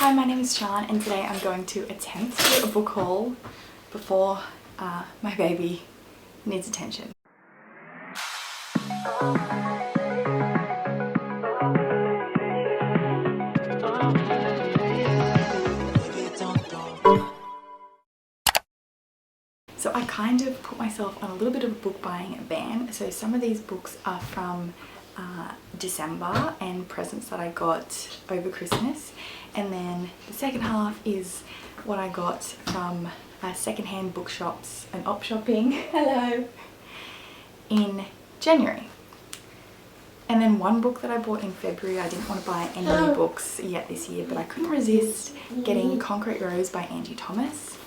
Hi, my name is Sian and today I'm going to attempt to do a book haul before my baby needs attention. So I kind of put myself on a little bit of a book buying ban. So some of these books are from December and presents that I got over Christmas, and then the second half is what I got from secondhand bookshops and op shopping hello in January. And then one book that I bought in February. I didn't want to buy any new books yet this year, but I couldn't resist getting Concrete Rose by Angie Thomas.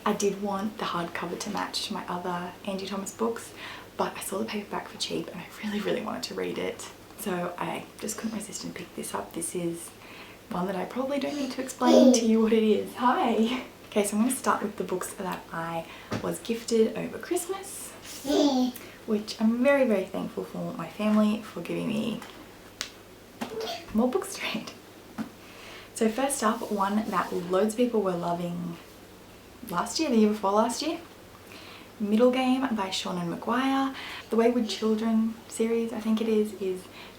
I did want the hardcover to match my other Angie Thomas books, but I saw the paperback for cheap and I really wanted to read it. So I just couldn't resist and picked this up. This is one that I probably don't need to explain to you what it is. Hi! Okay, so I'm going to start with the books that I was gifted over Christmas, which I'm very thankful for my family for giving me more books to read. So first up, one that loads of people were loving last year, the year before last year, Middle Game by Seanan McGuire. The Wayward Children series, I think it is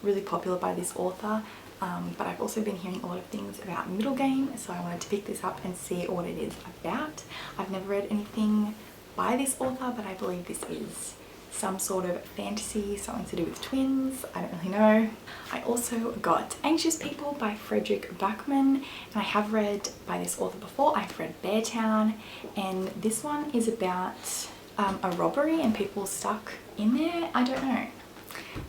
really popular by this author, but I've also been hearing a lot of things about Middle Game, so I wanted to pick this up and see what it is about. I've never read anything by this author, but I believe this is some sort of fantasy, something to do with twins, I don't really know. I also got Anxious People by Fredrik Backman, and I have read by this author before. I've read Beartown, and this one is about a robbery and people stuck in there. I don't know,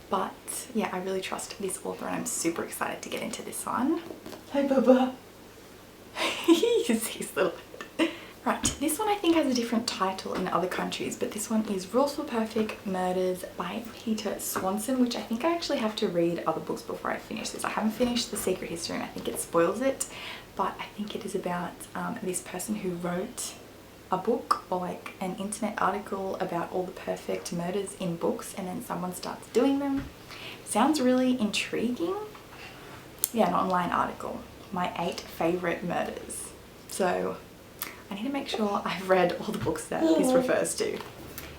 but yeah, I really trust this author and I'm super excited to get into this one. Hi Bubba. He's little. Right, this one I think has a different title in other countries, but this one is Rules for Perfect Murders by Peter Swanson, which I think I actually have to read other books before I finish this. I haven't finished The Secret History and I think it spoils it, but I think it is about this person who wrote a book or like an internet article about all the perfect murders in books, and then someone starts doing them. Sounds really intriguing. Yeah, an online article. My 8 favorite murders. So I need to make sure I've read all the books that this refers to.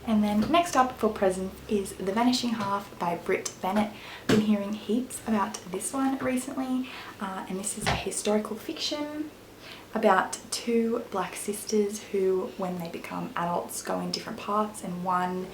And then next up for presents is The Vanishing Half by Brit Bennett. Been hearing heaps about this one recently, and this is a historical fiction about 2 black sisters who, when they become adults, go in different paths, and one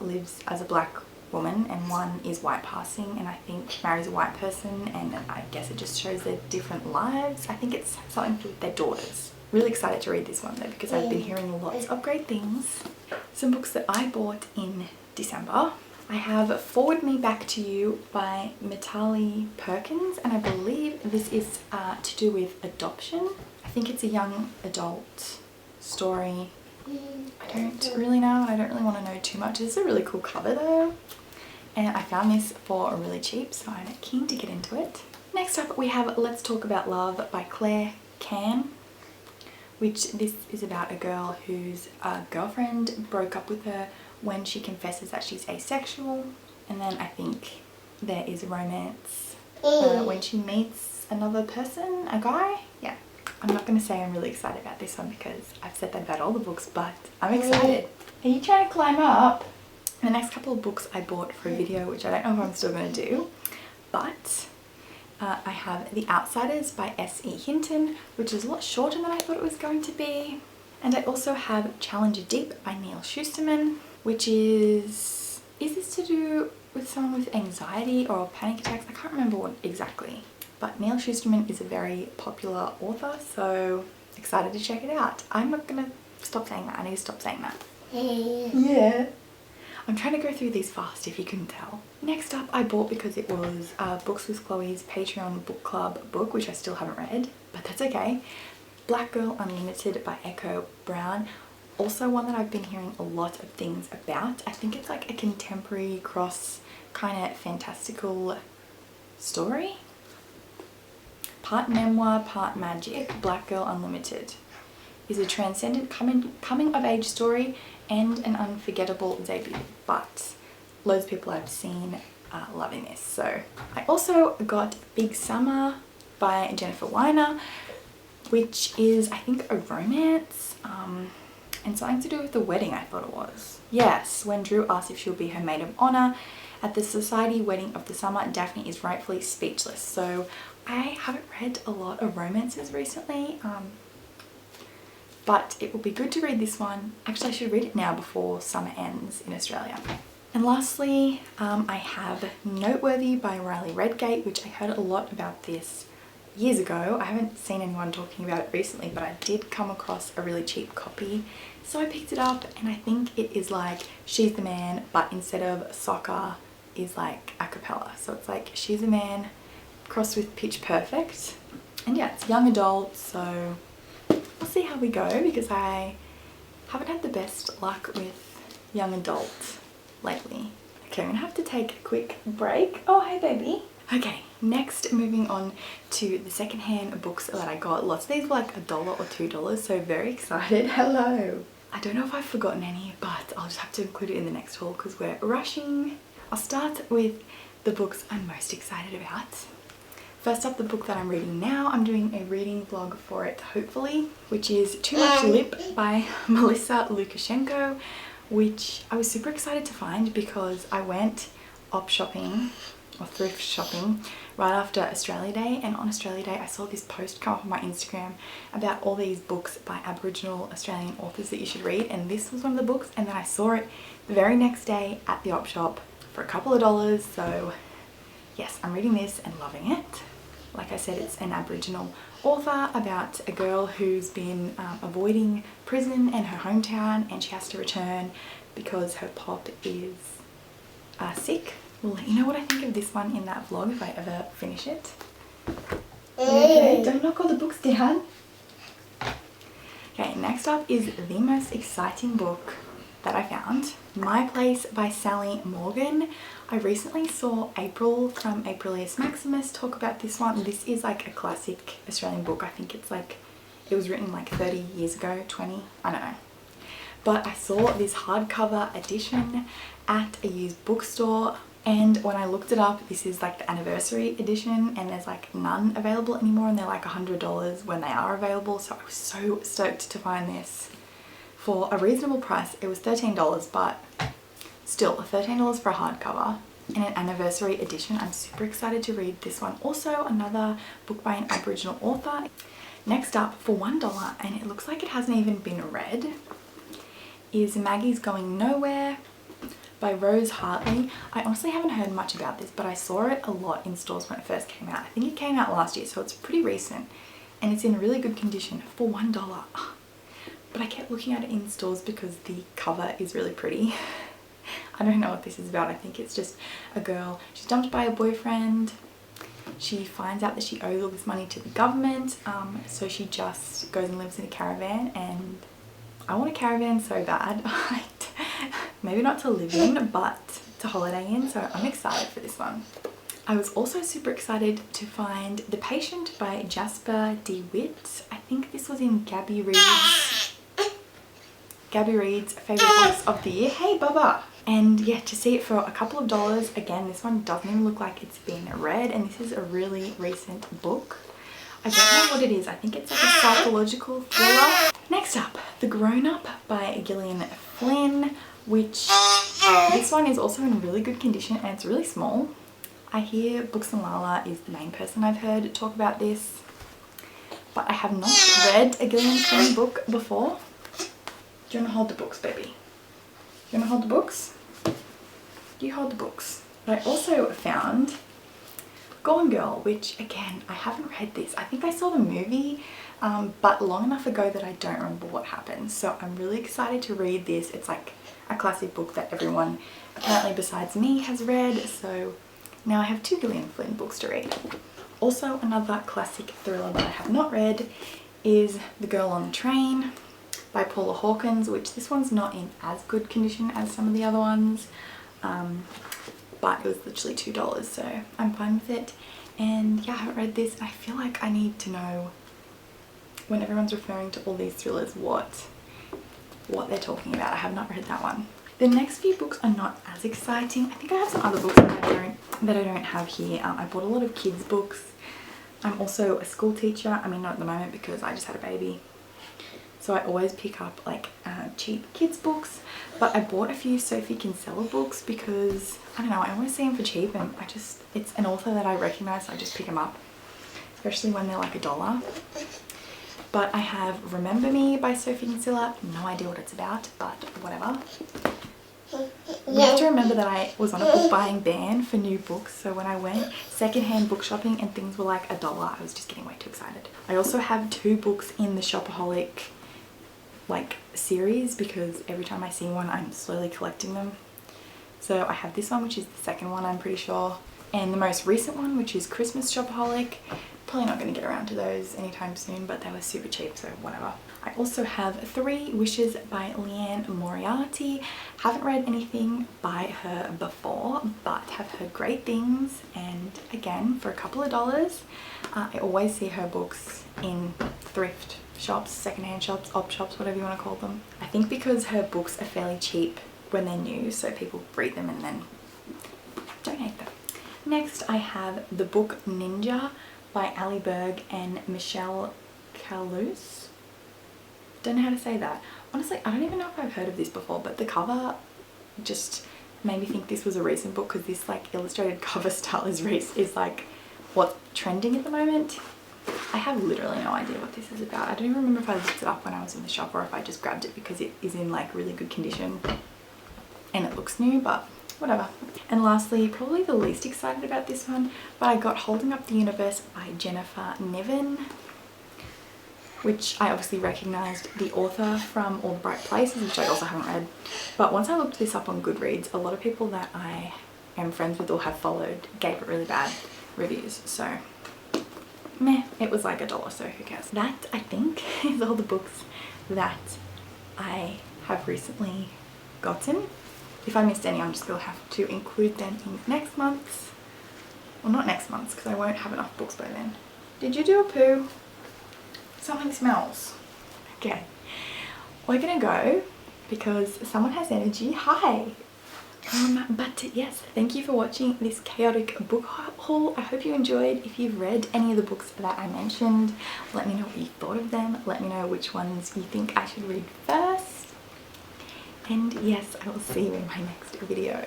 lives as a black woman and one is white passing, and I think marries a white person, and I guess it just shows their different lives. I think it's something to do with their daughters. Really excited to read this one though because I've been hearing lots of great things. Some books that I bought in December. I have Forward Me Back to You by Mitali Perkins, and I believe this is to do with adoption. I think it's a young adult story. I don't really know. I don't really want to know too much. This is a really cool cover though, and I found this for really cheap, so I'm keen to get into it. Next up we have Let's Talk About Love by Claire Can, which this is about a girl whose girlfriend broke up with her when she confesses that she's asexual, and then I think there is romance when she meets another person, a guy. Yeah, I'm not going to say I'm really excited about this one because I've said that about all the books, but I'm excited. Are you trying to climb up? The next couple of books I bought for a video, which I don't know if I'm still going to do, but I have The Outsiders by S.E. Hinton, which is a lot shorter than I thought it was going to be. And I also have Challenger Deep by Neal Shusterman, which is this to do with someone with anxiety or panic attacks? I can't remember what exactly. But Neal Shusterman is a very popular author, so excited to check it out. I'm not gonna stop saying that. I need to stop saying that. Yeah. I'm trying to go through these fast if you couldn't tell. Next up I bought, because it was Books with Chloe's Patreon book club book, which I still haven't read, but that's okay. Black Girl Unlimited by Echo Brown. Also one that I've been hearing a lot of things about. I think it's like a contemporary cross kind of fantastical story. Part memoir, part magic. Black Girl Unlimited is a transcendent coming of age story and an unforgettable debut, but loads of people I've seen loving this. So I also got Big Summer by Jennifer Weiner, which is, I think, a romance and something to do with the wedding, I thought it was. Yes, when Drew asks if she'll be her maid of honor at the society wedding of the summer, Daphne is rightfully speechless. So I haven't read a lot of romances recently, but it will be good to read this one. Actually, I should read it now before summer ends in Australia. And lastly, I have Noteworthy by Riley Redgate, which I heard a lot about this years ago. I haven't seen anyone talking about it recently, but I did come across a really cheap copy. So I picked it up, and I think it is like She's the Man, but instead of soccer is like a cappella. So it's like She's a Man crossed with Pitch Perfect. And yeah, it's young adult, so we'll see how we go, because I haven't had the best luck with young adult lately. Okay, I'm gonna have to take a quick break. Oh, hey baby. Okay, next moving on to the secondhand books that I got. Lots of these were like $1 or $2, so very excited. Hello. I don't know if I've forgotten any, but I'll just have to include it in the next haul because we're rushing. I'll start with the books I'm most excited about. First up, the book that I'm reading now. I'm doing a reading vlog for it, hopefully, which is Too Much Lip by Melissa Lukashenko, which I was super excited to find because I went op shopping or thrift shopping right after Australia Day, and on Australia Day I saw this post come up on my Instagram about all these books by Aboriginal Australian authors that you should read, and this was one of the books, and then I saw it the very next day at the op shop for a couple of dollars. So yes, I'm reading this and loving it. Like I said, it's an Aboriginal author about a girl who's been avoiding prison and her hometown, and she has to return because her pop is sick. We'll let you know what I think of this one in that vlog if I ever finish it. Okay, don't knock all the books down. Okay, next up is the most exciting book that I found, My Place by Sally Morgan. I recently saw April from Aprilius Maximus talk about this one. This is like a classic Australian book. I think it's like, it was written like 30 years ago, 20, I don't know. But I saw this hardcover edition at a used bookstore, and when I looked it up, this is like the anniversary edition, and there's like none available anymore, and they're like $100 when they are available. So I was so stoked to find this for a reasonable price. It was $13, but still $13 for a hardcover and an anniversary edition. I'm super excited to read this one. Also another book by an Aboriginal author. Next up, for $1, and it looks like it hasn't even been read, is Maggie's Going Nowhere by Rose Hartley. I honestly haven't heard much about this, but I saw it a lot in stores when it first came out. I think it came out last year, so it's pretty recent, and it's in really good condition for $1. But I kept looking at it in stores because the cover is really pretty. I don't know what this is about. I think it's just a girl, she's dumped by a boyfriend. She finds out that she owes all this money to the government, so she just goes and lives in a caravan, and I want a caravan so bad. Maybe not to live in, but to holiday in, so I'm excited for this one. I was also super excited to find The Patient by Jasper DeWitt. I think this was in Gabby Reed's favourite books of the year. Hey Bubba! And yeah, to see it for a couple of dollars, again, this one doesn't even look like it's been read, and this is a really recent book. I don't know what it is. I think it's like a psychological thriller. Next up, The Grown Up by Gillian Flynn, which this one is also in really good condition, and it's really small. I hear Books and Lala is the main person I've heard talk about this, but I have not read a Gillian Flynn book before. Do you want to hold the books, baby? You want to hold the books? You hold the books. But I also found Gone Girl, which again, I haven't read this. I think I saw the movie, but long enough ago that I don't remember what happened. So I'm really excited to read this. It's like a classic book that everyone apparently besides me has read. So now I have 2 Gillian Flynn books to read. Also another classic thriller that I have not read is The Girl on the Train by Paula Hawkins, which this one's not in as good condition as some of the other ones, but it was literally $2, so I'm fine with it. And yeah, I haven't read this, and I feel like I need to know, when everyone's referring to all these thrillers, what they're talking about. I have not read that one. The next few books are not as exciting. I think I have some other books that I don't have here. I bought a lot of kids books, I'm also a school teacher. I mean, not at the moment because I just had a baby. So I always pick up like cheap kids books, but I bought a few Sophie Kinsella books because, I don't know, I always see them for cheap and it's an author that I recognise, so I just pick them up, especially when they're like $1. But I have Remember Me by Sophie Kinsella. No idea what it's about, but whatever. We have to remember that I was on a book buying ban for new books, so when I went secondhand book shopping and things were like $1, I was just getting way too excited. I also have 2 books in the Shopaholic like series because every time I see one I'm slowly collecting them. So I have this one, which is the second one, I'm pretty sure, and the most recent one, which is Christmas Shopaholic. Probably not going to get around to those anytime soon, but they were super cheap, so whatever. I also have 3 Wishes by Leanne Moriarty. Haven't read anything by her before, but have heard great things, and again, for a couple of dollars. I always see her books in thrift shops, secondhand shops, op shops, whatever you want to call them. I think because her books are fairly cheap when they're new, so people read them and then donate them. Next, I have the book Ninja by Ali Berg and Michelle Calous. Don't know how to say that. Honestly, I don't even know if I've heard of this before, but the cover just made me think this was a recent book because this like illustrated cover style is like what's trending at the moment. I have literally no idea what this is about. I don't even remember if I looked it up when I was in the shop or if I just grabbed it because it is in like really good condition and it looks new, but whatever. And lastly, probably the least excited about this one, but I got Holding Up the Universe by Jennifer Niven, which I obviously recognised the author from All the Bright Places, which I also haven't read. But once I looked this up on Goodreads, a lot of people that I am friends with or have followed gave it really bad reviews. So meh, it was like $1, so who cares. That, I think, is all the books that I have recently gotten. If I missed any, I'm just going to have to include them in next month's. Well, not next month's because I won't have enough books by then. Did you do a poo? Something smells. Okay, we're gonna go because someone has energy. Hi. But yes, thank you for watching this chaotic book haul. I hope you enjoyed. If you've read any of the books that I mentioned, let me know what you thought of them. Let me know which ones you think I should read first. And yes, I will see you in my next video.